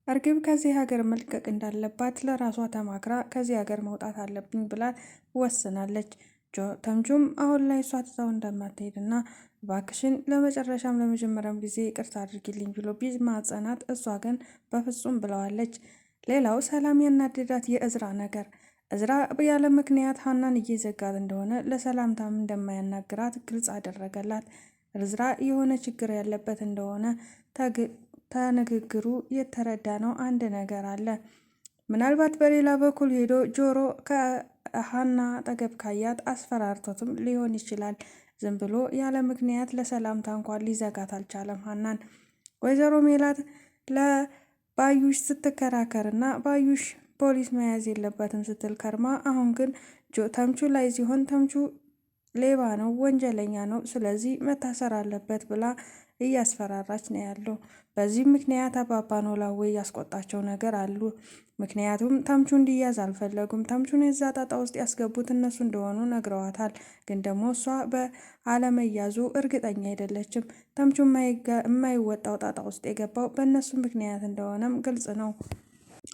እርግብ ከዚህ ሀገር መልቀቅ እንዳለባት ለራሷ ተማክራ ከዚህ ሀገር መውጣት አለብኝ ብላ ወስናለች። ተምቹም አሁን ላይ እሷ ትታው እንደማትሄድና እባክሽን ለመጨረሻም ለመጀመሪያም ጊዜ ይቅርታ አድርጊልኝ ብሎ ቢማጸናት እሷ ግን በፍጹም ብለዋለች። ሌላው ሰላም ያናደዳት የእዝራ ነገር እዝራ ያለ ምክንያት ሀናን እየዘጋት እንደሆነ ለሰላምታም እንደማያናግራት ግልጽ አደረገላት። እዝራ የሆነ ችግር ያለበት እንደሆነ ተንግግሩ የተረዳ ነው አንድ ነገር አለ። ምናልባት በሌላ በኩል ሄዶ ጆሮ ከሀና አጠገብ ካያት አስፈራርቶትም ሊሆን ይችላል። ዝም ብሎ ያለ ምክንያት ለሰላምታ እንኳን ሊዘጋት አልቻለም ሀናን። ወይዘሮ ሜላት ለባዩሽ ስትከራከርና ባዩሽ ፖሊስ መያዝ የለበትም ስትል ከርማ፣ አሁን ግን ተምቹ ላይ ሲሆን ተምቹ ሌባ ነው፣ ወንጀለኛ ነው፣ ስለዚህ መታሰር አለበት ብላ እያስፈራራች ነው ያለው። በዚህ ምክንያት አባባ ኖላዊ ያስቆጣቸው ነገር አሉ። ምክንያቱም ተምቹ እንዲያዝ አልፈለጉም። ተምቹን የዛ ጣጣ ውስጥ ያስገቡት እነሱ እንደሆኑ ነግረዋታል። ግን ደግሞ እሷ በአለመያዙ እርግጠኛ አይደለችም። ተምቹ የማይወጣው ጣጣ ውስጥ የገባው በእነሱ ምክንያት እንደሆነም ግልጽ ነው።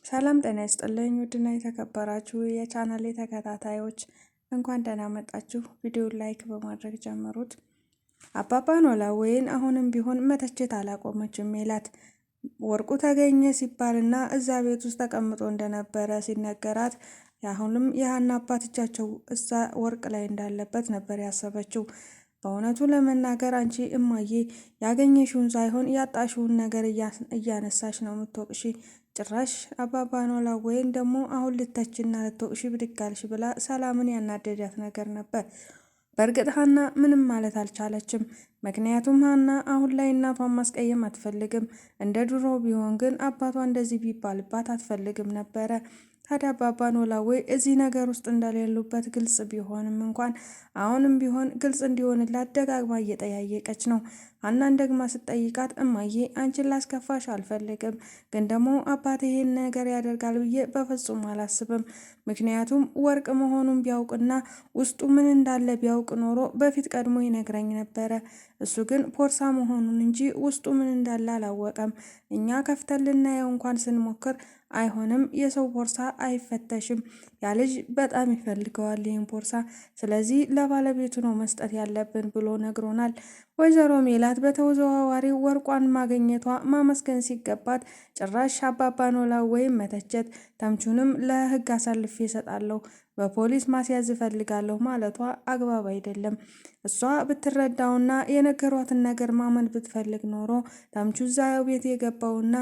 ሰላም ጤና ይስጥልኝ ውድና የተከበራችሁ የቻናሌ ተከታታዮች እንኳን ደህና መጣችሁ። ቪዲዮን ላይክ በማድረግ ጀምሩት። አባባ ኖላዊን አሁንም ቢሆን መተቸት አላቆመችም ሜላት። ወርቁ ተገኘ ሲባልና እዛ ቤት ውስጥ ተቀምጦ እንደነበረ ሲነገራት አሁንም የሀና አባት እጃቸው እዛ ወርቅ ላይ እንዳለበት ነበር ያሰበችው። በእውነቱ ለመናገር አንቺ እማዬ ያገኘሽውን ሳይሆን ያጣሽውን ነገር እያነሳሽ ነው የምትወቅሺ። ጭራሽ አባባ ኖላዊን ደግሞ አሁን ልተችና ልትወቅሺ ብድጋልሽ ብላ ሰላምን ያናደዳት ነገር ነበር። በእርግጥ ሀና ምንም ማለት አልቻለችም። ምክንያቱም ሀና አሁን ላይ እናቷን ማስቀየም አትፈልግም። እንደ ድሮ ቢሆን ግን አባቷ እንደዚህ ቢባልባት አትፈልግም ነበረ። ታዲያ አባባ ኖላዊ እዚህ ነገር ውስጥ እንደሌሉበት ግልጽ ቢሆንም እንኳን አሁንም ቢሆን ግልጽ እንዲሆንላት ደጋግማ እየጠያየቀች ነው። ሀናን ደግማ ስትጠይቃት እማዬ አንቺን ላስከፋሽ አልፈልግም፣ ግን ደግሞ አባት ይሄን ነገር ያደርጋል ብዬ በፍጹም አላስብም። ምክንያቱም ወርቅ መሆኑን ቢያውቅና ውስጡ ምን እንዳለ ቢያውቅ ኖሮ በፊት ቀድሞ ይነግረኝ ነበረ። እሱ ግን ፖርሳ መሆኑን እንጂ ውስጡ ምን እንዳለ አላወቀም። እኛ ከፍተን ልናየው እንኳን ስንሞክር አይሆንም፣ የሰው ቦርሳ አይፈተሽም። ያ ልጅ በጣም ይፈልገዋል ይህን ቦርሳ፣ ስለዚህ ለባለቤቱ ነው መስጠት ያለብን ብሎ ነግሮናል። ወይዘሮ ሜላት በተዘዋዋሪ ወርቋን ማግኘቷ ማመስገን ሲገባት ጭራሽ አባባ ኖላዊን መተቸት፣ ተምቹንም ለሕግ አሳልፌ እሰጣለሁ፣ በፖሊስ ማስያዝ እፈልጋለሁ ማለቷ አግባብ አይደለም። እሷ ብትረዳውና የነገሯትን ነገር ማመን ብትፈልግ ኖሮ ተምቹ እዛው ቤት የገባውና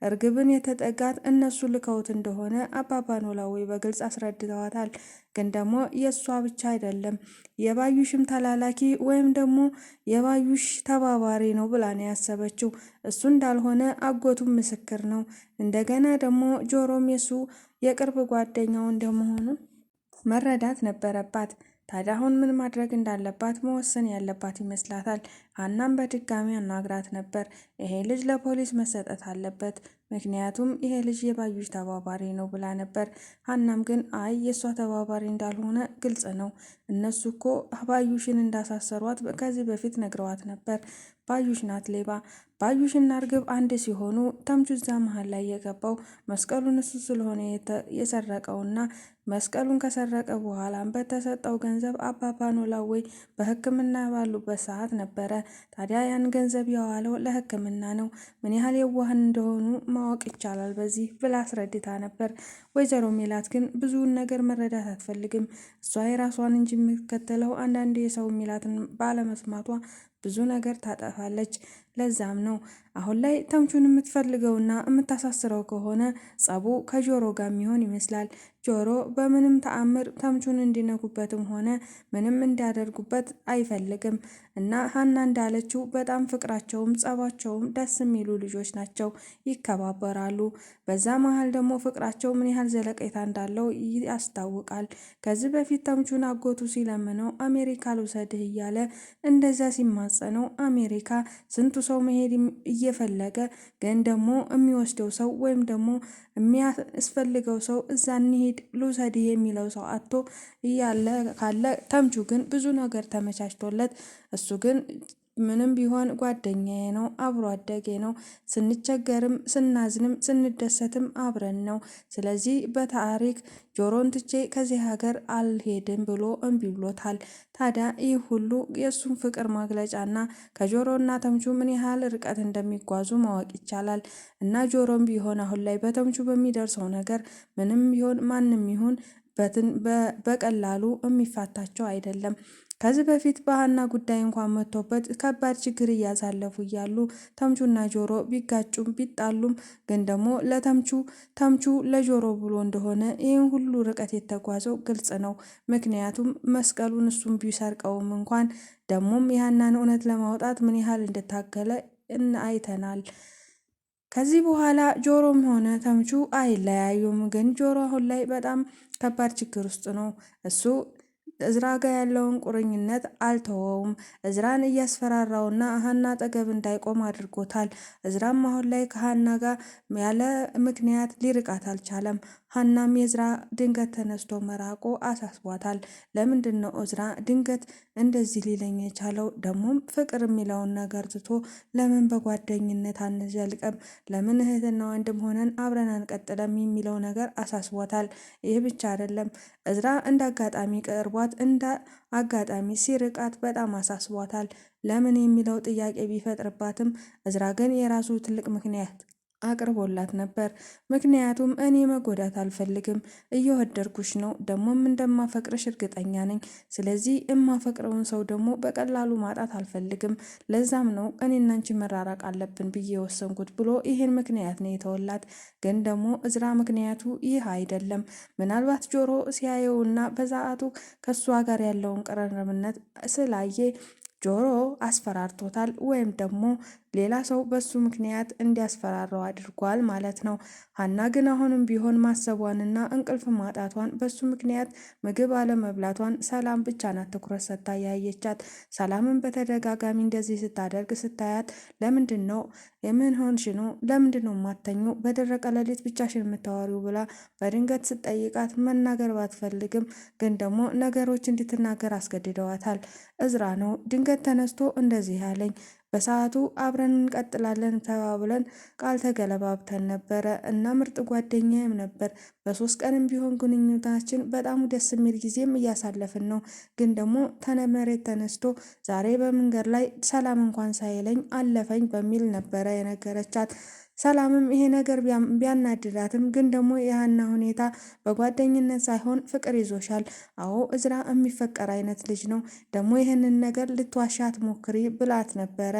እርግብን የተጠጋት እነሱ ልከውት እንደሆነ አባባ ኖላዊ በግልጽ አስረድተዋታል። ግን ደግሞ የእሷ ብቻ አይደለም የባዩሽም ተላላኪ ወይም ደግሞ የባዩሽ ተባባሪ ነው ብላ ነው ያሰበችው። እሱ እንዳልሆነ አጎቱም ምስክር ነው። እንደገና ደግሞ ጆሮም የሱ የቅርብ ጓደኛው እንደመሆኑ መረዳት ነበረባት። ታዲያ አሁን ምን ማድረግ እንዳለባት መወሰን ያለባት ይመስላታል። ሀናም በድጋሚ አናግራት ነበር። ይሄ ልጅ ለፖሊስ መሰጠት አለበት፣ ምክንያቱም ይሄ ልጅ የባዩሽ ተባባሪ ነው ብላ ነበር። ሀናም ግን አይ የእሷ ተባባሪ እንዳልሆነ ግልጽ ነው፣ እነሱ እኮ ባዩሽን እንዳሳሰሯት ከዚህ በፊት ነግረዋት ነበር። ባዩሽ ናት ሌባ። ባዩሽና እርግብ አንድ ሲሆኑ ተምቹ እዛ መሀል ላይ የገባው መስቀሉን እሱ ስለሆነ የሰረቀውና መስቀሉን ከሰረቀ በኋላም በተሰጠው ገንዘብ አባባ ኖላዊ በሕክምና ባሉበት ሰዓት ነበረ። ታዲያ ያን ገንዘብ የዋለው ለሕክምና ነው። ምን ያህል የዋህን እንደሆኑ ማወቅ ይቻላል በዚህ ብላ አስረድታ ነበር። ወይዘሮ ሜላት ግን ብዙውን ነገር መረዳት አትፈልግም። እሷ የራሷን እንጂ የምትከተለው አንዳንድ የሰው ሚላትን ባለመስማቷ ብዙ ነገር ታጠፋለች። ለዛም ነው አሁን ላይ ተምቹን የምትፈልገውና የምታሳስረው ከሆነ ጸቡ ከጆሮ ጋር የሚሆን ይመስላል። ጆሮ በምንም ተአምር ተምቹን እንዲነኩበትም ሆነ ምንም እንዲያደርጉበት አይፈልግም። እና ሀና እንዳለችው በጣም ፍቅራቸውም ጸባቸውም ደስ የሚሉ ልጆች ናቸው፣ ይከባበራሉ። በዛ መሀል ደግሞ ፍቅራቸው ምን ያህል ዘለቄታ እንዳለው ያስታውቃል። ከዚህ በፊት ተምቹን አጎቱ ሲለምነው አሜሪካ ልውሰድህ እያለ እንደዛ ሲማጸነው አሜሪካ ስንቱ ሰው መሄድ እየፈለገ ግን ደግሞ የሚወስደው ሰው ወይም ደግሞ የሚያስፈልገው ሰው እዛ እንሂድ ልውሰድህ የሚለው ሰው አጥቶ እያለ ካለ ተምቹ ግን ብዙ ነገር ተመቻችቶለት እሱ ግን ምንም ቢሆን ጓደኛዬ ነው፣ አብሮ አደጌ ነው። ስንቸገርም ስናዝንም ስንደሰትም አብረን ነው። ስለዚህ በታሪክ ጆሮን ትቼ ከዚህ ሀገር አልሄድም ብሎ እምቢ ብሎታል። ታዲያ ይህ ሁሉ የእሱን ፍቅር መግለጫና ከጆሮና ተምቹ ምን ያህል ርቀት እንደሚጓዙ ማወቅ ይቻላል። እና ጆሮም ቢሆን አሁን ላይ በተምቹ በሚደርሰው ነገር ምንም ቢሆን ማንም ይሁን በቀላሉ የሚፋታቸው አይደለም። ከዚህ በፊት በሀና ጉዳይ እንኳን መጥቶበት ከባድ ችግር እያሳለፉ እያሉ ተምቹና ጆሮ ቢጋጩም ቢጣሉም ግን ደግሞ ተምቹ ለጆሮ ብሎ እንደሆነ ይህን ሁሉ ርቀት የተጓዘው ግልጽ ነው። ምክንያቱም መስቀሉን እሱም ቢሰርቀውም እንኳን ደግሞም የሀናን እውነት ለማውጣት ምን ያህል እንደታገለ አይተናል። ከዚህ በኋላ ጆሮም ሆነ ተምቹ አይለያዩም። ግን ጆሮ አሁን ላይ በጣም ከባድ ችግር ውስጥ ነው። እሱ እዝራ ጋር ያለውን ቁርኝነት አልተወውም። እዝራን እያስፈራራውና ሀና አጠገብ እንዳይቆም አድርጎታል። እዝራም አሁን ላይ ከሀና ጋር ያለ ምክንያት ሊርቃት አልቻለም። ሀናም የእዝራ ድንገት ተነስቶ መራቆ አሳስቧታል። ለምንድን ነው እዝራ ድንገት እንደዚህ ሊለኝ የቻለው? ደግሞም ፍቅር የሚለውን ነገር ትቶ ለምን በጓደኝነት አንዘልቅም? ለምን እህትና ወንድም ሆነን አብረን አንቀጥለም? የሚለው ነገር አሳስቧታል። ይህ ብቻ አይደለም፣ እዝራ እንደ አጋጣሚ ቀርቧት እንደ አጋጣሚ ሲርቃት በጣም አሳስቧታል። ለምን የሚለው ጥያቄ ቢፈጥርባትም እዝራ ግን የራሱ ትልቅ ምክንያት አቅርቦላት ነበር። ምክንያቱም እኔ መጎዳት አልፈልግም፣ እየወደድኩሽ ነው፣ ደግሞም እንደማፈቅርሽ እርግጠኛ ነኝ። ስለዚህ የማፈቅረውን ሰው ደግሞ በቀላሉ ማጣት አልፈልግም። ለዛም ነው እኔና አንቺ መራራቅ አለብን ብዬ የወሰንኩት ብሎ ይህን ምክንያት ነው የተወላት። ግን ደግሞ እዝራ ምክንያቱ ይህ አይደለም። ምናልባት ጆሮ ሲያየውና በሰዓቱ ከእሷ ጋር ያለውን ቅርርብነት ስላየ ጆሮ አስፈራርቶታል፣ ወይም ደግሞ ሌላ ሰው በሱ ምክንያት እንዲያስፈራራው አድርጓል ማለት ነው። ሀና ግን አሁንም ቢሆን ማሰቧንና እንቅልፍ ማጣቷን በሱ ምክንያት ምግብ አለመብላቷን ሰላም ብቻ ናት ትኩረት ሰጥታ ያየቻት። ሰላምን በተደጋጋሚ እንደዚህ ስታደርግ ስታያት ለምንድን ነው የምን ሆንሽ ነው? ለምንድን ነው የማተኙ? በደረቀ ሌሊት ብቻሽን የምታወሪው? ብላ በድንገት ስትጠይቃት መናገር ባትፈልግም ግን ደግሞ ነገሮች እንድትናገር አስገድደዋታል። እዝራ ነው ድንገት ተነስቶ እንደዚህ ያለኝ። በሰዓቱ አብረን እንቀጥላለን ተባብለን ቃል ተገለባብተን ነበረ እና ምርጥ ጓደኛዬም ነበር። በ3 ቀንም ቢሆን ግንኙነታችን በጣም ደስ የሚል ጊዜም እያሳለፍን ነው። ግን ደግሞ ተነመሬት ተነስቶ ዛሬ በመንገድ ላይ ሰላም እንኳን ሳይለኝ አለፈኝ በሚል ነበረ የነገረቻት። ሰላምም ይሄ ነገር ቢያናድዳትም ግን ደግሞ የሀና ሁኔታ በጓደኝነት ሳይሆን ፍቅር ይዞሻል። አዎ እዝራ የሚፈቀር አይነት ልጅ ነው። ደግሞ ይህንን ነገር ልትዋሻት ሞክሪ ብላት ነበረ።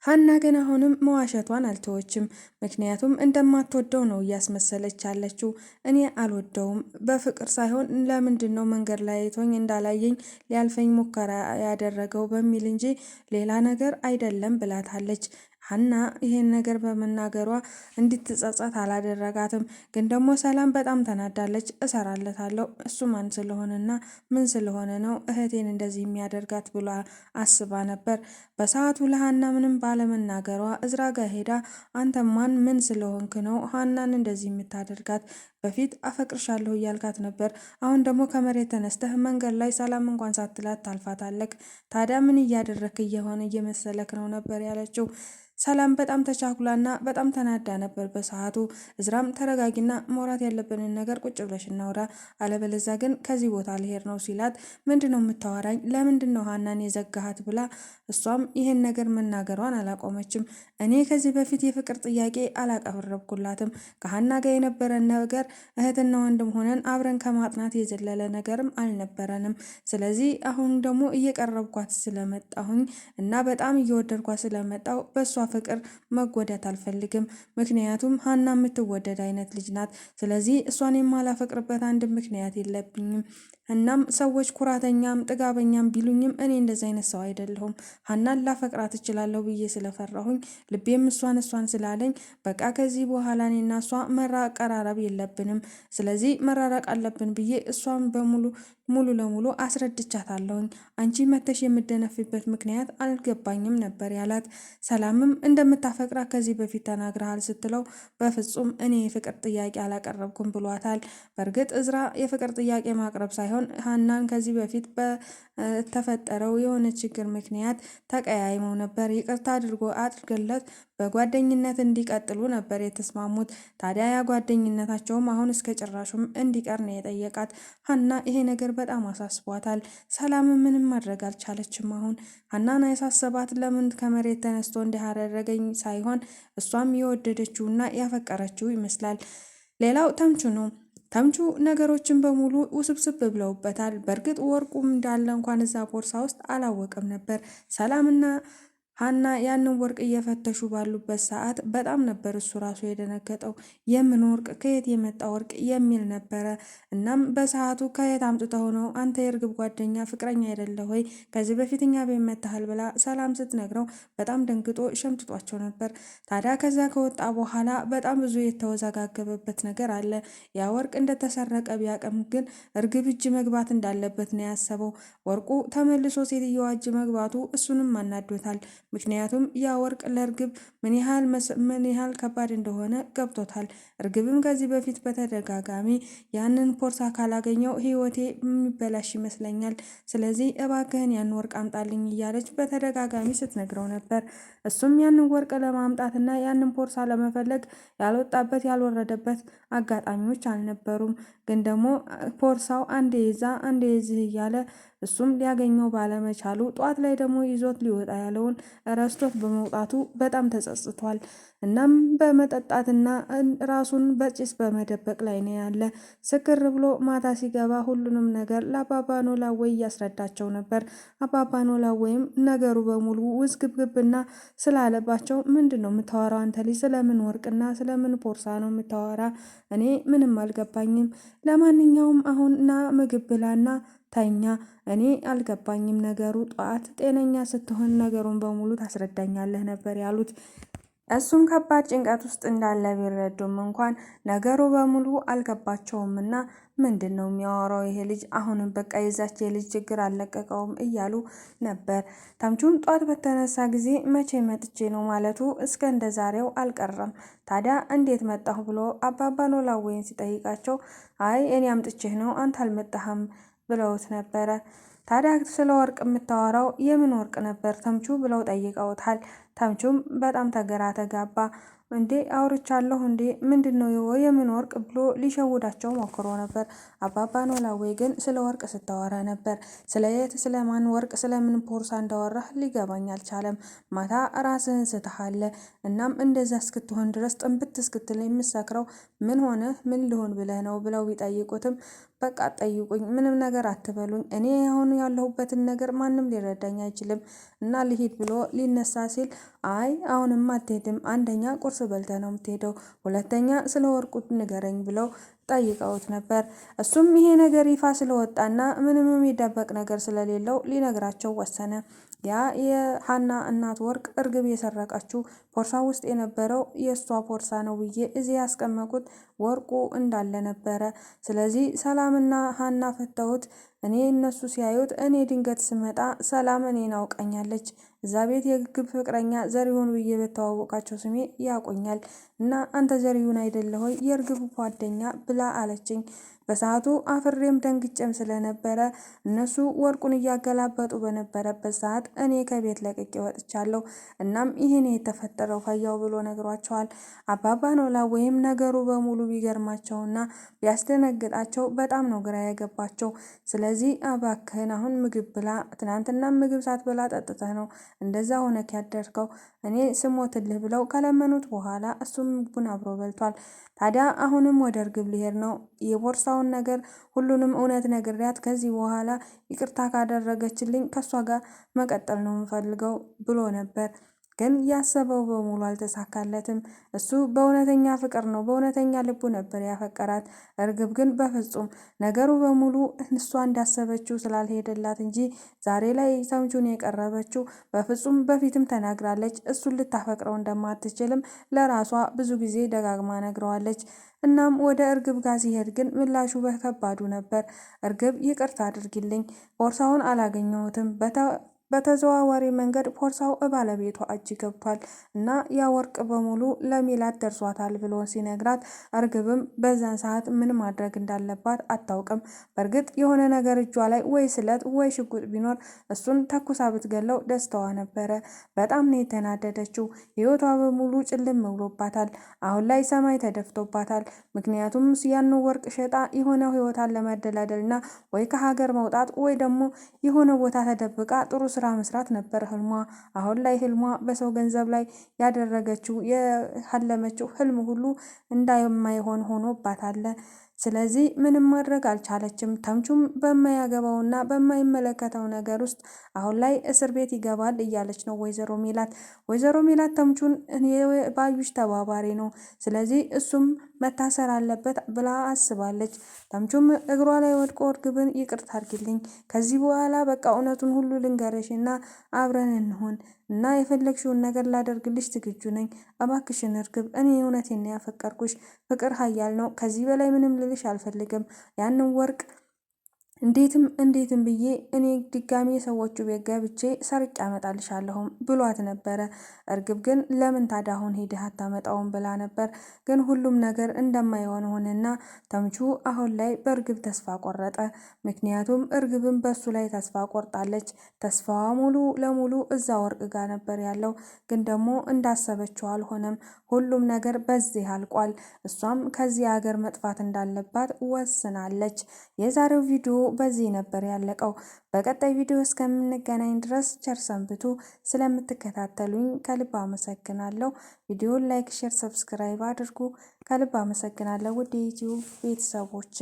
ሀና ግን አሁንም መዋሸቷን አልተወችም። ምክንያቱም እንደማትወደው ነው እያስመሰለች ያለችው። እኔ አልወደውም በፍቅር ሳይሆን ለምንድን ነው መንገድ ላይ አይቶኝ እንዳላየኝ ሊያልፈኝ ሙከራ ያደረገው በሚል እንጂ ሌላ ነገር አይደለም ብላታለች። ሀና ይሄን ነገር በመናገሯ እንድትጸጸት አላደረጋትም። ግን ደግሞ ሰላም በጣም ተናዳለች። እሰራለታለሁ እሱ ማን ስለሆነና ምን ስለሆነ ነው እህቴን እንደዚህ የሚያደርጋት ብላ አስባ ነበር። በሰዓቱ ለሀና ምንም ባለመናገሯ እዝራ ጋ ሄዳ አንተ ማን ምን ስለሆንክ ነው ሀናን እንደዚህ የምታደርጋት? በፊት አፈቅርሻለሁ እያልካት ነበር፣ አሁን ደግሞ ከመሬት ተነስተህ መንገድ ላይ ሰላም እንኳን ሳትላት ታልፋታለክ። ታዲያ ምን እያደረክ እየሆነ እየመሰለክ ነው ነበር ያለችው። ሰላም በጣም ተቻኩላና በጣም ተናዳ ነበር በሰዓቱ። እዝራም ተረጋጊና ማውራት ያለብንን ነገር ቁጭ ብለሽ እናውራ፣ አለበለዛ ግን ከዚህ ቦታ ልሄድ ነው ሲላት፣ ምንድን ነው የምታወራኝ? ለምንድን ነው ሀናን የዘጋሃት? ብላ እሷም ይሄን ነገር መናገሯን አላቆመችም። እኔ ከዚህ በፊት የፍቅር ጥያቄ አላቀረብኩላትም። ከሀና ጋር የነበረን ነገር እህትና ወንድም ሆነን አብረን ከማጥናት የዘለለ ነገርም አልነበረንም። ስለዚህ አሁን ደግሞ እየቀረብኳት ስለመጣሁኝ እና በጣም እየወደድኳት ስለመጣሁ በእሷ ፍቅር መጎዳት አልፈልግም። ምክንያቱም ሀና የምትወደድ አይነት ልጅ ናት። ስለዚህ እሷን የማላፈቅርበት አንድ ምክንያት የለብኝም። እናም ሰዎች ኩራተኛም ጥጋበኛም ቢሉኝም እኔ እንደዚ አይነት ሰው አይደለሁም። ሀናን ላፈቅራት እችላለሁ ብዬ ስለፈራሁኝ ልቤም እሷን ስላለኝ በቃ ከዚህ በኋላ እኔና እሷ መቀራረብ የለብንም። ስለዚህ መራራቅ አለብን ብዬ እሷን በሙሉ ሙሉ ለሙሉ አስረድቻታለሁኝ። አንቺ መተሽ የምደነፊበት ምክንያት አልገባኝም ነበር ያላት። ሰላምም እንደምታፈቅራ ከዚህ በፊት ተናግረሃል ስትለው በፍጹም እኔ የፍቅር ጥያቄ አላቀረብኩም ብሏታል። በእርግጥ እዝራ የፍቅር ጥያቄ ማቅረብ ሳይሆን ሀናን ከዚህ በፊት በተፈጠረው የሆነ ችግር ምክንያት ተቀያይመው ነበር። ይቅርታ አድርገለት በጓደኝነት እንዲቀጥሉ ነበር የተስማሙት። ታዲያ ያ ጓደኝነታቸውም አሁን እስከ ጭራሹም እንዲቀር ነው የጠየቃት። ሀና ይሄ ነገር በጣም አሳስቧታል። ሰላም ምንም ማድረግ አልቻለችም። አሁን ሀናን ያሳሰባት ለምን ከመሬት ተነስቶ እንዲያደረገኝ ሳይሆን እሷም የወደደችውና ያፈቀረችው ይመስላል። ሌላው ተምቹ ነው። ተምቹ ነገሮችን በሙሉ ውስብስብ ብለውበታል። በእርግጥ ወርቁም እንዳለ እንኳን እዛ ቦርሳ ውስጥ አላወቅም ነበር። ሰላምና ሀና ያንን ወርቅ እየፈተሹ ባሉበት ሰዓት በጣም ነበር እሱ ራሱ የደነገጠው። የምን ወርቅ? ከየት የመጣ ወርቅ የሚል ነበረ። እናም በሰዓቱ ከየት አምጥተው ነው? አንተ የእርግብ ጓደኛ ፍቅረኛ አይደለ ወይ? ከዚህ በፊት እኛ ቤት መጥተሃል ብላ ሰላም ስትነግረው በጣም ደንግጦ ሸምጥጧቸው ነበር። ታዲያ ከዛ ከወጣ በኋላ በጣም ብዙ የተወዘጋገበበት ነገር አለ። ያ ወርቅ እንደተሰረቀ ቢያቅም ግን እርግብ እጅ መግባት እንዳለበት ነው ያሰበው። ወርቁ ተመልሶ ሴትየዋ እጅ መግባቱ እሱንም አናዶታል። ምክንያቱም ያ ወርቅ ለእርግብ ምን ያህል ከባድ እንደሆነ ገብቶታል። እርግብም ከዚህ በፊት በተደጋጋሚ ያንን ቦርሳ ካላገኘው ሕይወቴ የሚበላሽ ይመስለኛል፣ ስለዚህ እባክህን ያን ወርቅ አምጣልኝ እያለች በተደጋጋሚ ስትነግረው ነበር። እሱም ያንን ወርቅ ለማምጣትና ያንን ቦርሳ ለመፈለግ ያልወጣበት ያልወረደበት አጋጣሚዎች አልነበሩም። ግን ደግሞ ቦርሳው አንዴ ይዛ አንዴ ይዝህ እያለ እሱም ሊያገኘው ባለመቻሉ ጧት ላይ ደግሞ ይዞት ሊወጣ ያለውን ረስቶት በመውጣቱ በጣም ተጸጽቷል። እናም በመጠጣትና ራሱን በጭስ በመደበቅ ላይ ነው ያለ። ስክር ብሎ ማታ ሲገባ ሁሉንም ነገር ለአባባ ኖላዊ እያስረዳቸው ነበር። አባባ ኖላዊም ነገሩ በሙሉ ውዝግብግብና ስላለባቸው ምንድን ነው የምታወራው አንተ ልጅ? ስለምን ወርቅና ስለምን ቦርሳ ነው የምታወራ? እኔ ምንም አልገባኝም። ለማንኛውም አሁን ና ምግብ ብላና ተኛ። እኔ አልገባኝም ነገሩ። ጠዋት ጤነኛ ስትሆን ነገሩን በሙሉ ታስረዳኛለህ ነበር ያሉት። እሱም ከባድ ጭንቀት ውስጥ እንዳለ ቢረዱም እንኳን ነገሩ በሙሉ አልገባቸውም እና ምንድን ነው የሚያወራው ይሄ ልጅ? አሁንም በቃ የዛች የልጅ ችግር አልለቀቀውም እያሉ ነበር። ተምቹም ጧት በተነሳ ጊዜ መቼ መጥቼ ነው ማለቱ እስከ እንደ ዛሬው አልቀረም። ታዲያ እንዴት መጣሁ ብሎ አባባ ኖላዊን ሲጠይቃቸው አይ እኔ አምጥቼህ ነው አንተ አልመጣህም ብለውት ነበረ። ታዲያ ስለ ወርቅ የምታወራው የምን ወርቅ ነበር ተምቹ ብለው ጠይቀውታል። ተምቹም በጣም ተገራ ተጋባ። እንዴ አውርቻለሁ እንዴ? ምንድን ነው የምን ወርቅ ብሎ ሊሸውዳቸው ሞክሮ ነበር። አባባ ኖላዊ ግን ስለ ወርቅ ስታወራ ነበር። ስለ የት ስለማን ወርቅ ስለምን ቦርሳ እንዳወራህ ሊገባኝ አልቻለም። ማታ ራስህን ስትሃለ። እናም እንደዛ እስክትሆን ድረስ ጥንብት እስክትል የምሰክረው ምን ሆነ ምን ልሆን ብለህ ነው ብለው ቢጠይቁትም በቃ ጠይቁኝ፣ ምንም ነገር አትበሉኝ። እኔ አሁን ያለሁበትን ነገር ማንም ሊረዳኝ አይችልም እና ልሂድ ብሎ ሊነሳ ሲል አይ አሁንም አትሄድም፣ አንደኛ ቁርስ በልተ ነው የምትሄደው፣ ሁለተኛ ስለ ወርቁ ንገረኝ ብለው ጠይቀውት ነበር። እሱም ይሄ ነገር ይፋ ስለወጣና ምንም የሚደበቅ ነገር ስለሌለው ሊነግራቸው ወሰነ። ያ የሀና እናት ወርቅ እርግብ የሰረቀችው ቦርሳ ውስጥ የነበረው የእሷ ቦርሳ ነው ብዬ እዚህ ያስቀመጡት ወርቁ እንዳለ ነበረ። ስለዚህ ሰላምና ሀና ፈተውት እኔ እነሱ ሲያዩት እኔ ድንገት ስመጣ ሰላም እኔን አውቃኛለች። እዛ ቤት የግብ ፍቅረኛ ዘሪሁን ብዬ በተዋወቃቸው ስሜ ያቆኛል እና አንተ ዘሪሁን አይደለ ሆይ የእርግብ ጓደኛ ብላ አለችኝ። በሰዓቱ አፍሬም ደንግጬም ስለነበረ እነሱ ወርቁን እያገላበጡ በነበረበት ሰዓት እኔ ከቤት ለቅቄ ወጥቻለሁ። እናም ይህን የተፈጠረው ፈያው ብሎ ነግሯቸዋል። አባባ ኖላዊም ነገሩ በሙሉ ቢገርማቸውና ቢያስደነግጣቸው በጣም ነው ግራ የገባቸው። ስለዚህ እባክህን አሁን ምግብ ብላ፣ ትናንትና ምግብ ሳትበላ ጠጥተህ ነው እንደዛ ሆነክ ያደርከው፣ እኔ ስሞትልህ ብለው ከለመኑት በኋላ እሱም ምግቡን አብሮ በልቷል። ታዲያ አሁንም ወደ እርግብ ሊሄድ ነው። የቦርሳውን ነገር ሁሉንም እውነት ነግሬያት ከዚህ በኋላ ይቅርታ ካደረገችልኝ ከእሷ ጋር መቀጠል ነው የምፈልገው ብሎ ነበር። ግን ያሰበው በሙሉ አልተሳካለትም። እሱ በእውነተኛ ፍቅር ነው፣ በእውነተኛ ልቡ ነበር ያፈቀራት። እርግብ ግን በፍጹም ነገሩ በሙሉ እሷ እንዳሰበችው ስላልሄደላት እንጂ ዛሬ ላይ ተምቹን የቀረበችው በፍጹም በፊትም ተናግራለች። እሱን ልታፈቅረው እንደማትችልም ለራሷ ብዙ ጊዜ ደጋግማ ነግረዋለች። እናም ወደ እርግብ ጋር ሲሄድ ግን ምላሹ በከባዱ ነበር። እርግብ ይቅርታ አድርጊልኝ፣ ቦርሳውን አላገኘሁትም። በተዘዋዋሪ መንገድ ቦርሳው ባለቤቷ እጅ ገብቷል እና ያ ወርቅ በሙሉ ለሜላት ደርሷታል ብሎ ሲነግራት እርግብም በዛን ሰዓት ምን ማድረግ እንዳለባት አታውቅም። በእርግጥ የሆነ ነገር እጇ ላይ ወይ ስለት ወይ ሽጉጥ ቢኖር እሱን ተኩሳ ብትገለው ደስታዋ ነበረ። በጣም ነው የተናደደችው። ህይወቷ በሙሉ ጭልም ብሎባታል። አሁን ላይ ሰማይ ተደፍቶባታል። ምክንያቱም ያን ወርቅ ሸጣ የሆነ ህይወቷን ለመደላደል እና ወይ ከሀገር መውጣት ወይ ደግሞ የሆነ ቦታ ተደብቃ ጥሩ ስራ መስራት ነበር ህልሟ። አሁን ላይ ህልሟ በሰው ገንዘብ ላይ ያደረገችው ያለመችው ህልም ሁሉ እንዳይሆን ሆኖባታል። ስለዚህ ምንም ማድረግ አልቻለችም። ተምቹም በማያገባውና በማይመለከተው ነገር ውስጥ አሁን ላይ እስር ቤት ይገባል እያለች ነው ወይዘሮ ሜላት። ወይዘሮ ሜላት ተምቹን ባዩሽ ተባባሪ ነው፣ ስለዚህ እሱም መታሰር አለበት ብላ አስባለች። ተምቹም እግሯ ላይ ወድቆ እርግብን ይቅርታ አድርጊልኝ፣ ከዚህ በኋላ በቃ እውነቱን ሁሉ ልንገርሽ እና አብረን እንሆን እና የፈለግሽውን ነገር ላደርግልሽ ዝግጁ ነኝ። እባክሽን እርግብ፣ እኔ እውነቴን ነው ያፈቀርኩሽ። ፍቅር ኃያል ነው። ከዚህ በላይ ምንም ልልሽ አልፈልግም። ያንን ወርቅ እንዴትም ብዬ እኔ ድጋሜ ሰዎቹ ቤት ገብቼ ሰርቄ አመጣልሻለሁም ብሏት ነበረ። እርግብ ግን ለምን ታዲያ አሁን ሄደህ አታመጣውም ብላ ነበር። ግን ሁሉም ነገር እንደማይሆን ሆነና ተምቹ አሁን ላይ በእርግብ ተስፋ ቆረጠ። ምክንያቱም እርግብም በሱ ላይ ተስፋ ቆርጣለች። ተስፋዋ ሙሉ ለሙሉ እዛ ወርቅ ጋር ነበር ያለው። ግን ደግሞ እንዳሰበችው አልሆነም። ሁሉም ነገር በዚህ አልቋል። እሷም ከዚህ ሀገር መጥፋት እንዳለባት ወስናለች። የዛሬው ቪዲዮ በዚህ ነበር ያለቀው። በቀጣይ ቪዲዮ እስከምንገናኝ ድረስ ቸር ሰንብቱ። ስለምትከታተሉኝ ከልብ አመሰግናለሁ። ቪዲዮን ላይክ፣ ሼር፣ ሰብስክራይብ አድርጉ። ከልብ አመሰግናለሁ ውድ የዩቲዩብ ቤተሰቦቼ።